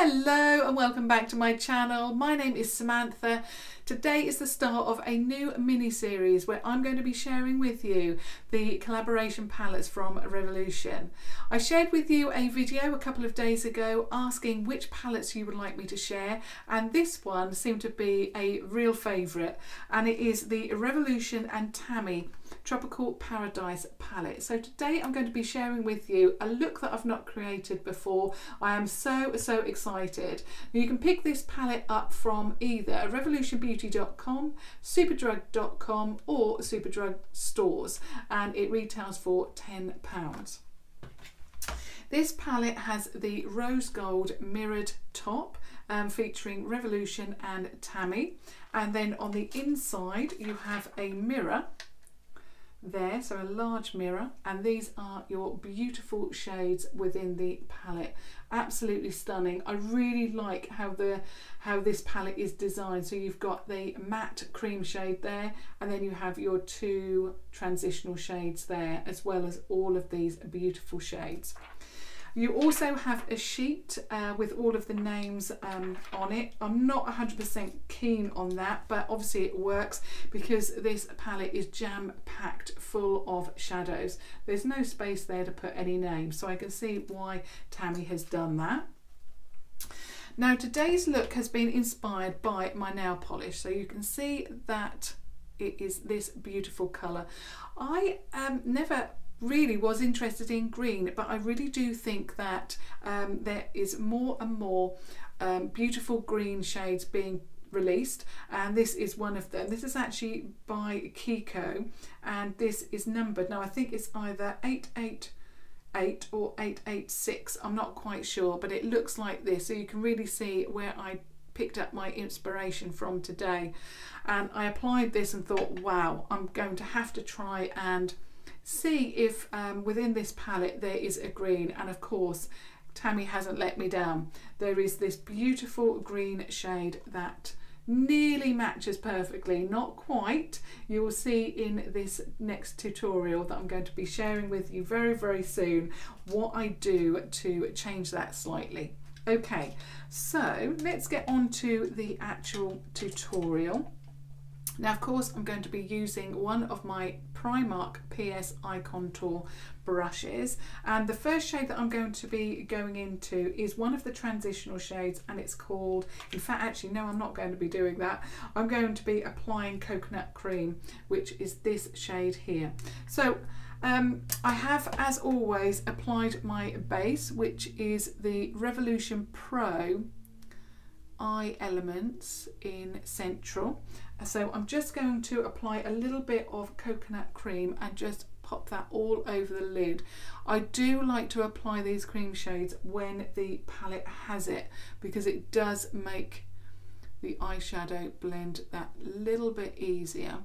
Hello and welcome back to my channel. My name is Samantha. Today is the start of a new mini-series where I'm going to be sharing with you the collaboration palettes from Revolution. I shared with you a video a couple of days ago asking which palettes you would like me to share, and this one seemed to be a real favourite, and it is the Revolution and Tammi Tropical Paradise palette. So today I'm going to be sharing with you a look that I've not created before. I am so excited. You can pick this palette up from either revolutionbeauty.com, superdrug.com or Superdrug Stores, and it retails for £10. This palette has the rose gold mirrored top featuring Revolution and Tammi, and then on the inside you have a mirror there, so a large mirror, and these are your beautiful shades within the palette. Absolutely stunning. I really like how this palette is designed. So you've got the matte cream shade there, and then you have your two transitional shades there, as well as all of these beautiful shades. You also have a sheet with all of the names on it. I'm not 100% keen on that, but obviously it works because this palette is jam-packed full of shadows. There's no space there to put any names, so I can see why Tammi has done that. Now today's look has been inspired by my nail polish, so you can see that it is this beautiful colour. I never really was interested in green, but I really do think that there is more and more beautiful green shades being released, and this is one of them. This is actually by Kiko, and this is numbered. Now I think it's either 888 or 886, I'm not quite sure, but it looks like this, so you can really see where I picked up my inspiration from today. And I applied this and thought, wow, I'm going to have to try and see if within this palette there is a green, and of course Tammi hasn't let me down. There is this beautiful green shade that nearly matches perfectly, not quite. You will see in this next tutorial that I'm going to be sharing with you very soon what I do to change that slightly. Okay, so let's get on to the actual tutorial. Now of course I'm going to be using one of my Primark PS Eye Contour brushes, and the first shade that I'm going to be going into is one of the transitional shades, and it's called, in fact actually no, I'm not going to be doing that. I'm going to be applying Coconut Cream, which is this shade here. So I have, as always, applied my base, which is the Revolution Pro Eye Elements in Central. So I'm just going to apply a little bit of coconut cream and just pop that all over the lid. I do like to apply these cream shades when the palette has it, because it does make the eyeshadow blend that little bit easier.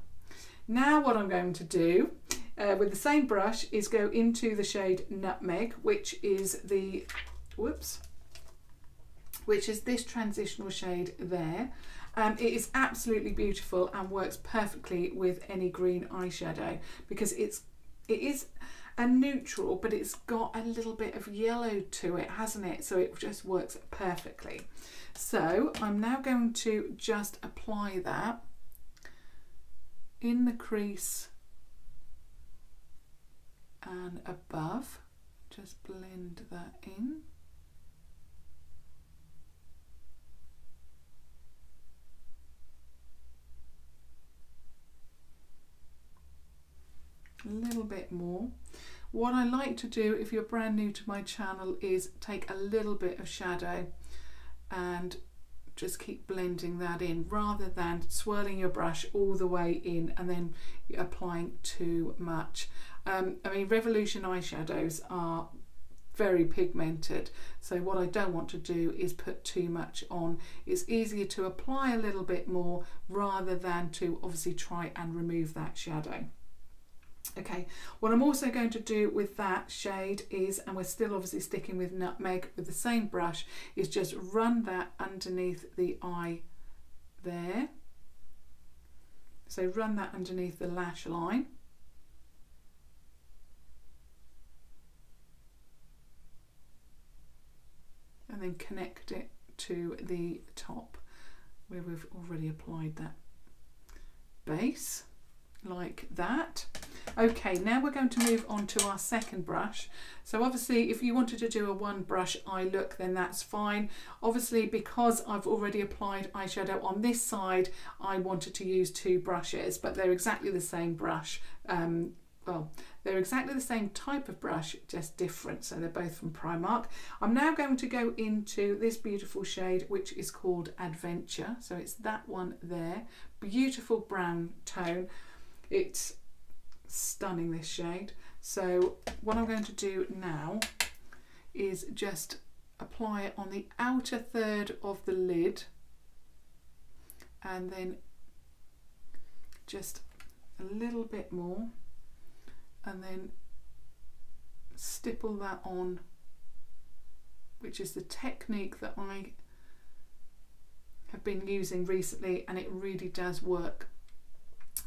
Now what I'm going to do with the same brush is go into the shade Nutmeg, which is the, which is this transitional shade there. It is absolutely beautiful and works perfectly with any green eyeshadow, because it is a neutral, but it's got a little bit of yellow to it, hasn't it? So it just works perfectly. So I'm now going to just apply that in the crease and above. Just blend that in. A little bit more. What I like to do if you're brand new to my channel is take a little bit of shadow and just keep blending that in, rather than swirling your brush all the way in and then applying too much. I mean, Revolution eyeshadows are very pigmented, so what I don't want to do is put too much on. It's easier to apply a little bit more rather than to obviously try and remove that shadow. Okay, what I'm also going to do with that shade is, and we're still obviously sticking with Nutmeg with the same brush, is just run that underneath the eye there. So run that underneath the lash line. And then connect it to the top where we've already applied that base, like that. Okay, now we're going to move on to our second brush. So obviously if you wanted to do a one brush eye look, then that's fine. Obviously because I've already applied eyeshadow on this side, I wanted to use two brushes, but they're exactly the same brush. Well, they're exactly the same type of brush, just different. So they're both from Primark. I'm now going to go into this beautiful shade, which is called Adventure. So it's that one there. Beautiful brown tone. It's stunning, this shade. So what I'm going to do now is just apply it on the outer third of the lid, and then just a little bit more, and then stipple that on, which is the technique that I have been using recently, and it really does work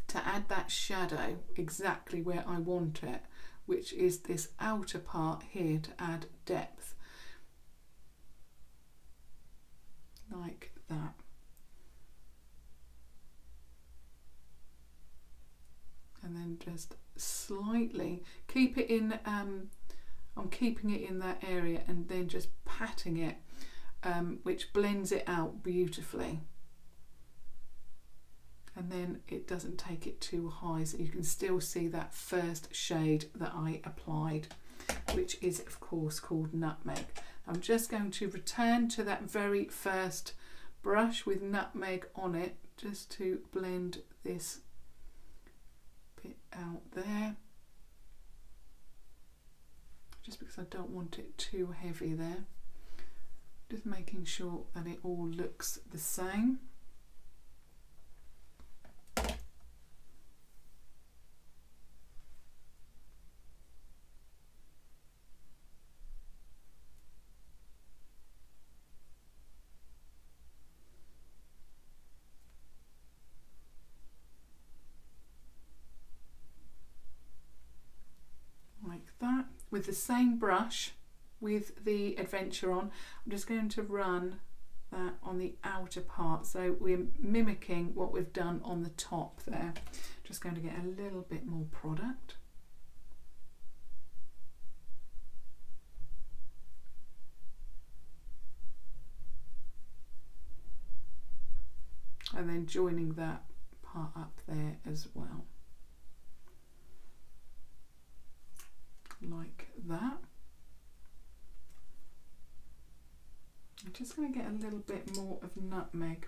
to add that shadow exactly where I want it, which is this outer part here, to add depth, like that. And then just slightly keep it in, I'm keeping it in that area, and then just patting it, which blends it out beautifully. And then it doesn't take it too high, so you can still see that first shade that I applied, which is of course called Nutmeg. I'm just going to return to that very first brush with Nutmeg on it, just to blend this bit out there, just because I don't want it too heavy there. Just making sure that it all looks the same. That with the same brush with the Adventure on, I'm just going to run that on the outer part, so we're mimicking what we've done on the top there. Just going to get a little bit more product, and then joining that part up there as well, like that. I'm just going to get a little bit more of Nutmeg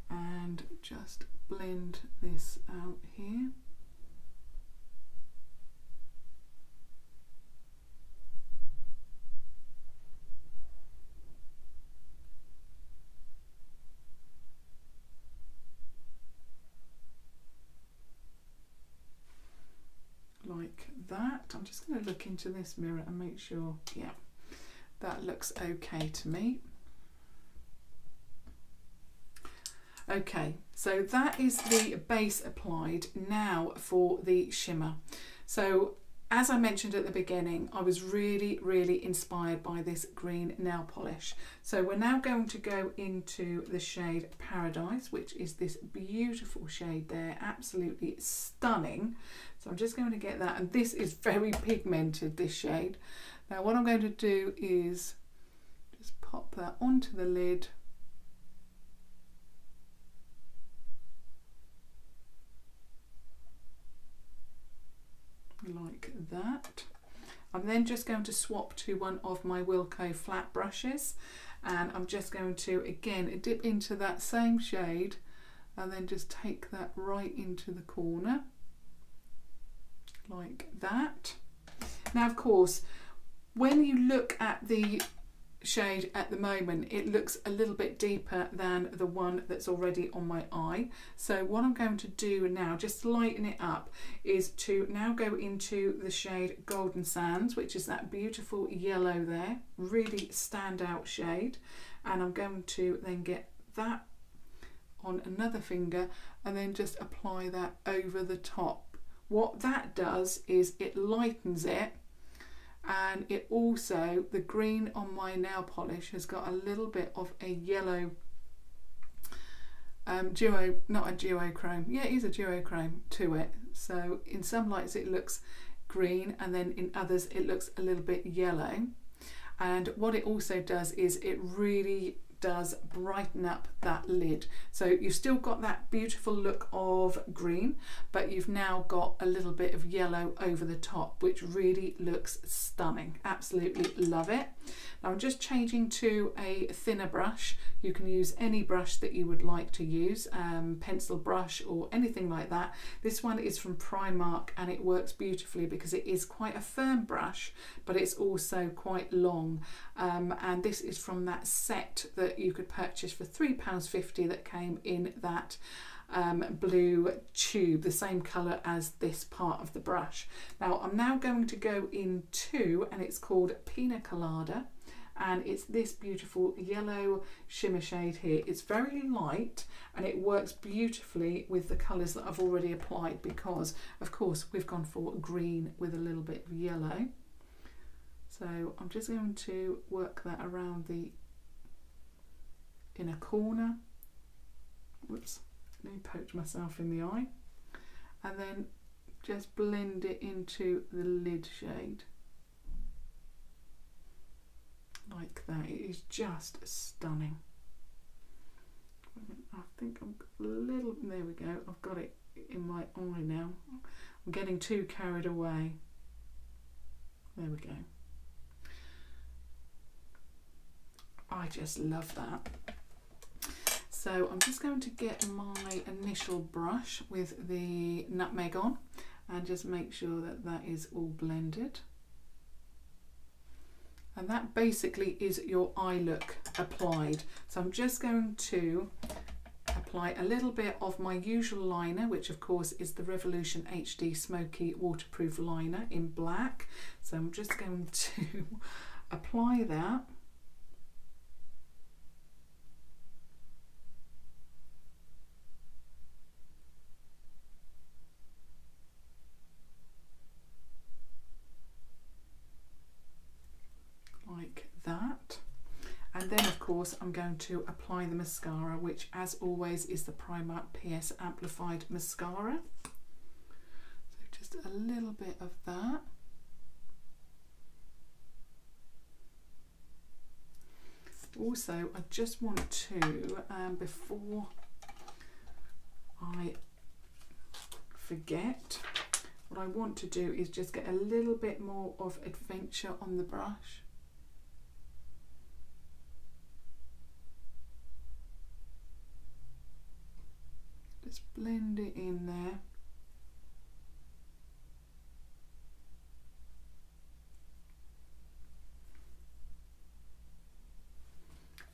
and just blend this out here. Like that. I'm just going to look into this mirror and make sure, yeah, that looks okay to me. Okay, so that is the base applied. Now for the shimmer. So as I mentioned at the beginning, I was really inspired by this green nail polish. So we're now going to go into the shade Paradise, which is this beautiful shade there, absolutely stunning. So I'm just going to get that, and this is very pigmented, this shade. Now what I'm going to do is just pop that onto the lid. Like that. I'm then just going to swap to one of my Wilko flat brushes, and I'm just going to again dip into that same shade and then just take that right into the corner, like that. Now of course, when you look at the shade at the moment, it looks a little bit deeper than the one that's already on my eye. So what I'm going to do now, just to lighten it up, is to now go into the shade Golden Sands, which is that beautiful yellow there, really standout shade. And I'm going to then get that on another finger and then just apply that over the top. What that does is it lightens it, and it also, the green on my nail polish has got a little bit of a yellow not a duochrome, yeah, it is a duochrome to it. So in some lights it looks green, and then in others it looks a little bit yellow. And what it also does is it really does brighten up that lid. So you've still got that beautiful look of green, but you've now got a little bit of yellow over the top, which really looks stunning. Absolutely love it. Now I'm just changing to a thinner brush. You can use any brush that you would like to use, pencil brush or anything like that. This one is from Primark, and it works beautifully because it is quite a firm brush, but it's also quite long. And this is from that set that you could purchase for £3.50 that came in that blue tube, the same colour as this part of the brush. Now I'm now going to go into, and it's called Pina Colada, and it's this beautiful yellow shimmer shade here. It's very light and it works beautifully with the colours that I've already applied, because of course we've gone for green with a little bit of yellow. So I'm just going to work that around the inner corner. Whoops, let me poke myself in the eye, and then just blend it into the lid shade like that. It is just stunning. I think I'm a little, there we go, I've got it in my eye now. I'm getting too carried away. There we go. I just love that. So I'm just going to get my initial brush with the Nutmeg on and just make sure that that is all blended. And that basically is your eye look applied. So I'm just going to apply a little bit of my usual liner, which of course is the Revolution HD Smoky Waterproof Liner in black. So I'm just going to apply that. Like that, and then of course I'm going to apply the mascara, which as always is the Primark PS Amplif-eyed mascara. So just a little bit of that. Also, I just want to, before I forget, what I want to do is just get a little bit more of adventure on the brush. Just blend it in there.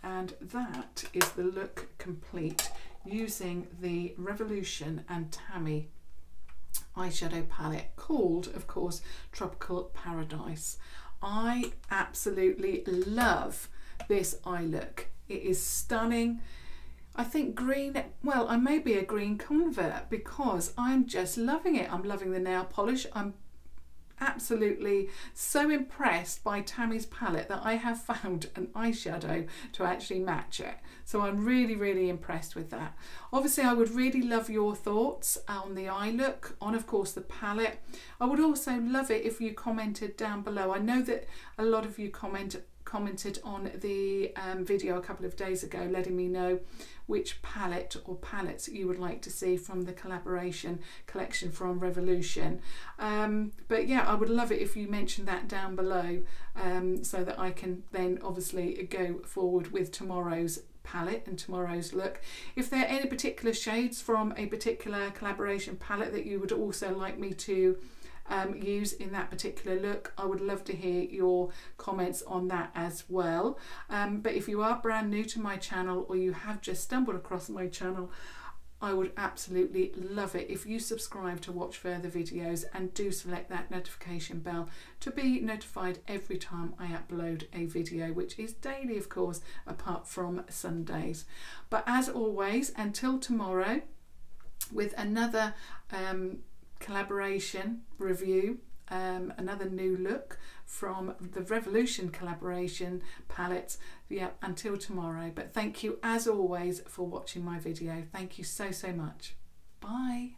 And that is the look complete using the Revolution and Tammi eyeshadow palette, called of course Tropical Paradise. I absolutely love this eye look. It is stunning. I think green, well, I may be a green convert because I'm just loving it. I'm loving the nail polish. I'm absolutely so impressed by Tammi's palette that I have found an eyeshadow to actually match it. So I'm really, really impressed with that. Obviously, I would really love your thoughts on the eye look, on of course the palette. I would also love it if you commented down below. I know that a lot of you commented on the video a couple of days ago, letting me know which palette or palettes you would like to see from the collaboration collection from Revolution. But yeah, I would love it if you mentioned that down below, so that I can then obviously go forward with tomorrow's palette and tomorrow's look. If there are any particular shades from a particular collaboration palette that you would also like me to use in that particular look, I would love to hear your comments on that as well. But if you are brand new to my channel, or you have just stumbled across my channel, I would absolutely love it if you subscribe to watch further videos and do select that notification bell to be notified every time I upload a video, which is daily of course, apart from Sundays. But as always, until tomorrow with another collaboration review, another new look from the Revolution collaboration palette. Yeah, until tomorrow. But thank you as always for watching my video. Thank you so much. Bye.